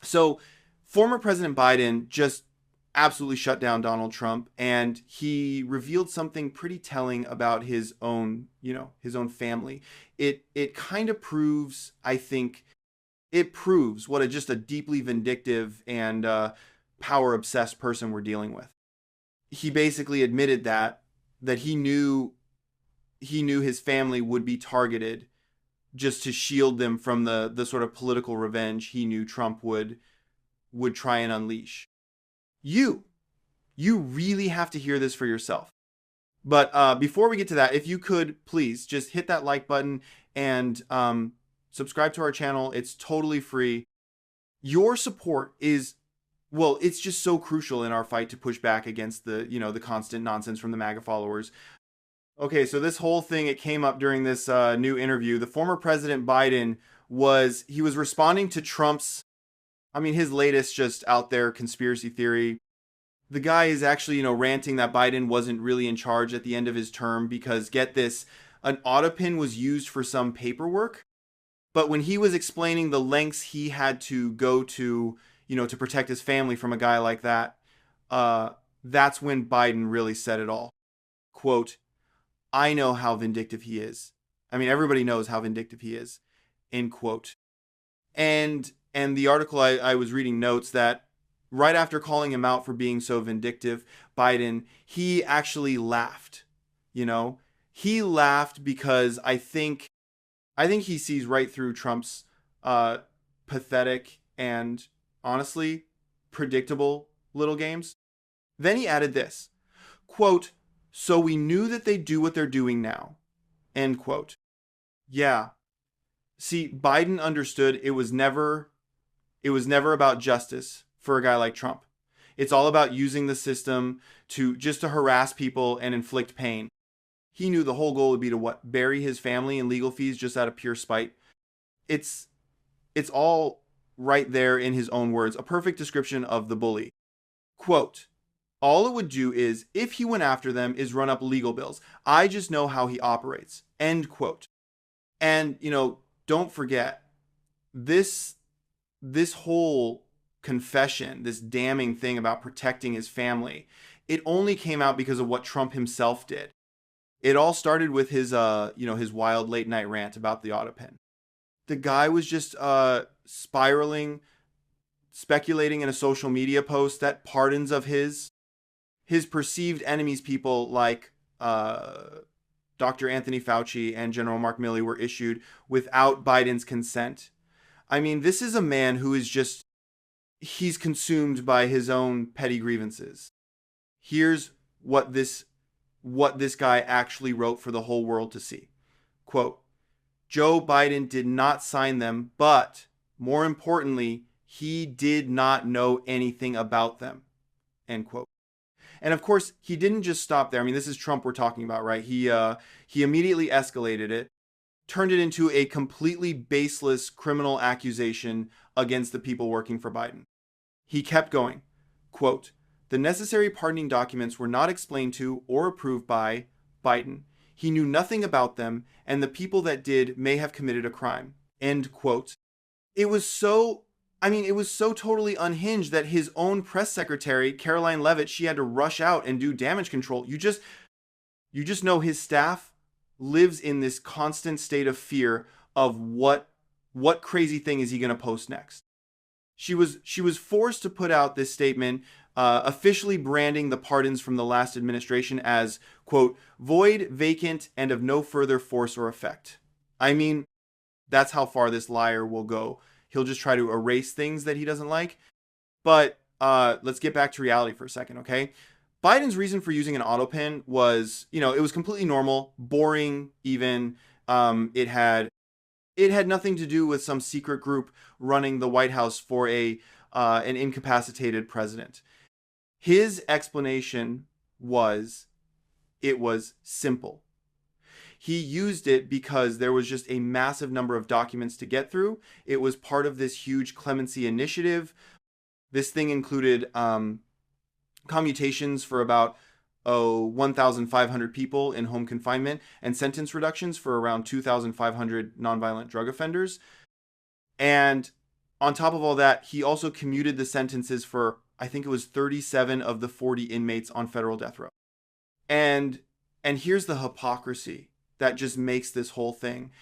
So former President Biden just absolutely shut down Donald Trump, and he revealed something pretty telling about his own, his own family. It kind of proves, I think, it proves what just a deeply vindictive and power obsessed person we're dealing with. He basically admitted that he knew his family would be targeted just to shield them from the sort of political revenge he knew Trump would try and unleash. You you really have to hear this for yourself. But before we get to that, if you could please just hit that like button and subscribe to our channel. It's totally free. Your support is, well, it's just so crucial in our fight to push back against the constant nonsense from the MAGA followers. Okay, so this whole thing, it came up during this new interview. The former President Biden he was responding to Trump's, his latest just out there conspiracy theory. The guy is actually, ranting that Biden wasn't really in charge at the end of his term because, get this, an Autopen was used for some paperwork. But when he was explaining the lengths he had to go to, to protect his family from a guy like that, that's when Biden really said it all. Quote, I know how vindictive he is. Everybody knows how vindictive he is. End quote. And the article I was reading notes that right after calling him out for being so vindictive, Biden, he actually laughed. He laughed because I think he sees right through Trump's pathetic and honestly predictable little games. Then he added this, quote, so we knew that they'd do what they're doing now, end quote. Yeah. See, Biden understood it was never about justice for a guy like Trump. It's all about using the system to harass people and inflict pain. He knew the whole goal would be to bury his family in legal fees just out of pure spite. It's all right there in his own words, a perfect description of the bully. Quote, all it would do is, if he went after them, is run up legal bills. I just know how he operates. End quote. And, don't forget, this whole confession, this damning thing about protecting his family, it only came out because of what Trump himself did. It all started with his wild late night rant about the Autopen. The guy was just spiraling, speculating in a social media post that pardons of his perceived enemies, people like Dr. Anthony Fauci and General Mark Milley, were issued without Biden's consent. This is a man who is he's consumed by his own petty grievances. Here's what this guy actually wrote for the whole world to see. Quote, Joe Biden did not sign them, but more importantly, he did not know anything about them. End quote. And of course, he didn't just stop there. This is Trump we're talking about, right? He immediately escalated it, turned it into a completely baseless criminal accusation against the people working for Biden. He kept going. Quote, the necessary pardoning documents were not explained to or approved by Biden. He knew nothing about them, and the people that did may have committed a crime. End quote. It was so totally unhinged that his own press secretary, Caroline Leavitt, she had to rush out and do damage control. You just know his staff lives in this constant state of fear of what crazy thing is he going to post next. She was forced to put out this statement, officially branding the pardons from the last administration as, quote, void, vacant, and of no further force or effect. That's how far this liar will go. He'll just try to erase things that he doesn't like. But let's get back to reality for a second, okay? Biden's reason for using an Autopen was, it was completely normal, boring even. It had nothing to do with some secret group running the White House for an incapacitated president. His explanation was, it was simple. He used it because there was just a massive number of documents to get through. It was part of this huge clemency initiative. This thing included commutations for about 1,500 people in home confinement and sentence reductions for around 2,500 nonviolent drug offenders. And On top of all that, he also commuted the sentences for, I think it was 37 of the 40 inmates on federal death row. And and here's the hypocrisy that just makes this whole thing.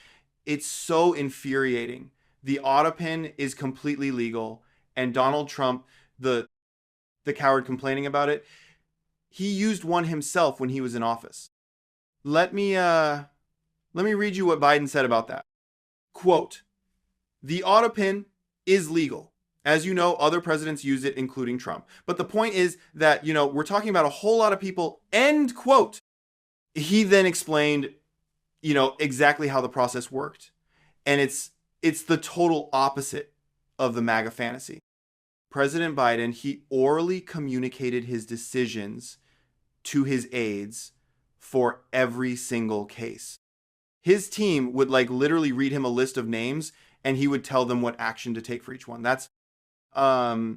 It's so infuriating. The Autopen is completely legal, and Donald Trump, the coward complaining about it, he used one himself when he was in office. Let me read you what Biden said about that. Quote, "The Autopen is legal. As you know, other presidents use it, including Trump. But the point is that, we're talking about a whole lot of people," end quote. He then explained, exactly how the process worked. And it's the total opposite of the MAGA fantasy. President Biden, he orally communicated his decisions to his aides for every single case. His team would literally read him a list of names, and he would tell them what action to take for each one. That's a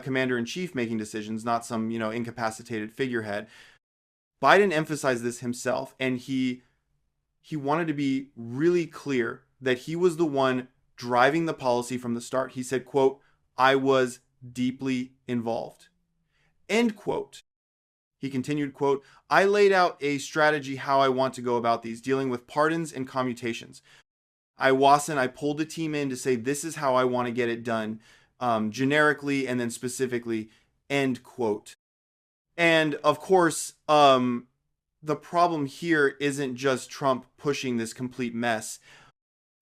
commander-in-chief making decisions, not some, incapacitated figurehead. Biden emphasized this himself, and he wanted to be really clear that he was the one driving the policy from the start. He said, quote, "I was deeply involved," end quote. He continued, quote, "I laid out a strategy how I want to go about these, dealing with pardons and commutations. I pulled a team in to say, this is how I want to get it done, generically and then specifically," end quote. And of course, the problem here isn't just Trump pushing this complete mess.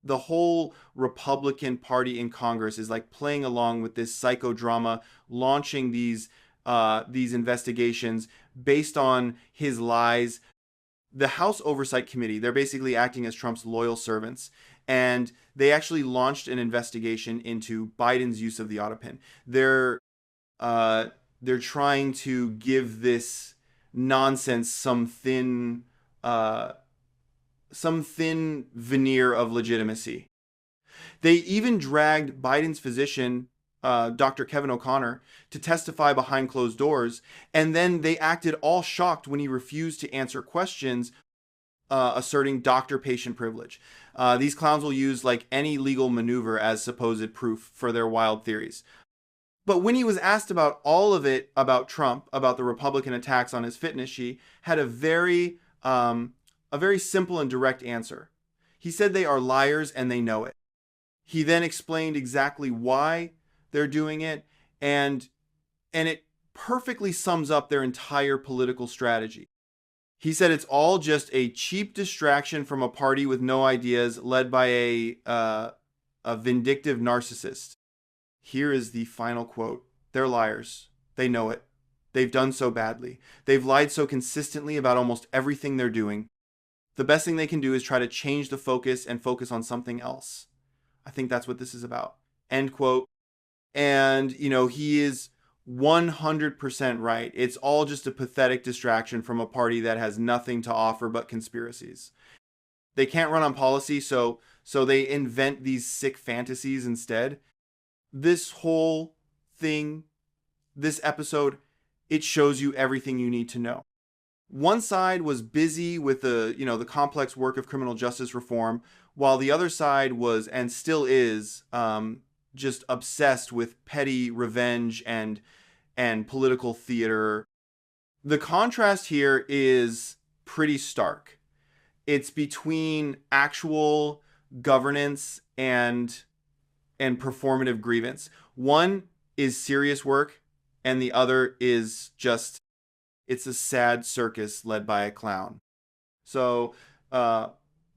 The whole Republican Party in Congress is playing along with this psychodrama, launching these investigations based on his lies. The House Oversight Committee, they're basically acting as Trump's loyal servants, and they actually launched an investigation into Biden's use of the Autopen. They're trying to give this nonsense some thin veneer of legitimacy. They even dragged Biden's physician, Dr. Kevin O'Connor, to testify behind closed doors, and then they acted all shocked when he refused to answer questions, asserting doctor-patient privilege. These clowns will use any legal maneuver as supposed proof for their wild theories. But when he was asked about all of it about Trump, about the Republican attacks on his fitness, he had a very simple and direct answer. He said they are liars and they know it. He then explained exactly why they're doing it, and it perfectly sums up their entire political strategy. He said it's all just a cheap distraction from a party with no ideas, led by a vindictive narcissist. Here is the final quote. "They're liars. They know it. They've done so badly. They've lied so consistently about almost everything they're doing. The best thing they can do is try to change the focus and focus on something else. I think that's what this is about," end quote. And, he is 100% right. It's all just a pathetic distraction from a party that has nothing to offer but conspiracies. They can't run on policy, so they invent these sick fantasies instead. This whole thing, this episode, it shows you everything you need to know. One side was busy with the complex work of criminal justice reform, while the other side was, and still is, just obsessed with petty revenge and political theater. The contrast here is pretty stark. It's between actual governance and performative grievance. One is serious work, and the other is just, it's a sad circus led by a clown. So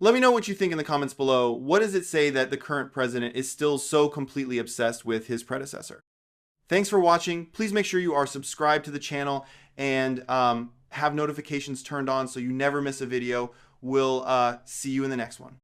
let me know what you think in the comments below. What does it say that the current president is still so completely obsessed with his predecessor? Thanks for watching. Please make sure you are subscribed to the channel and have notifications turned on so you never miss a video. We'll see you in the next one.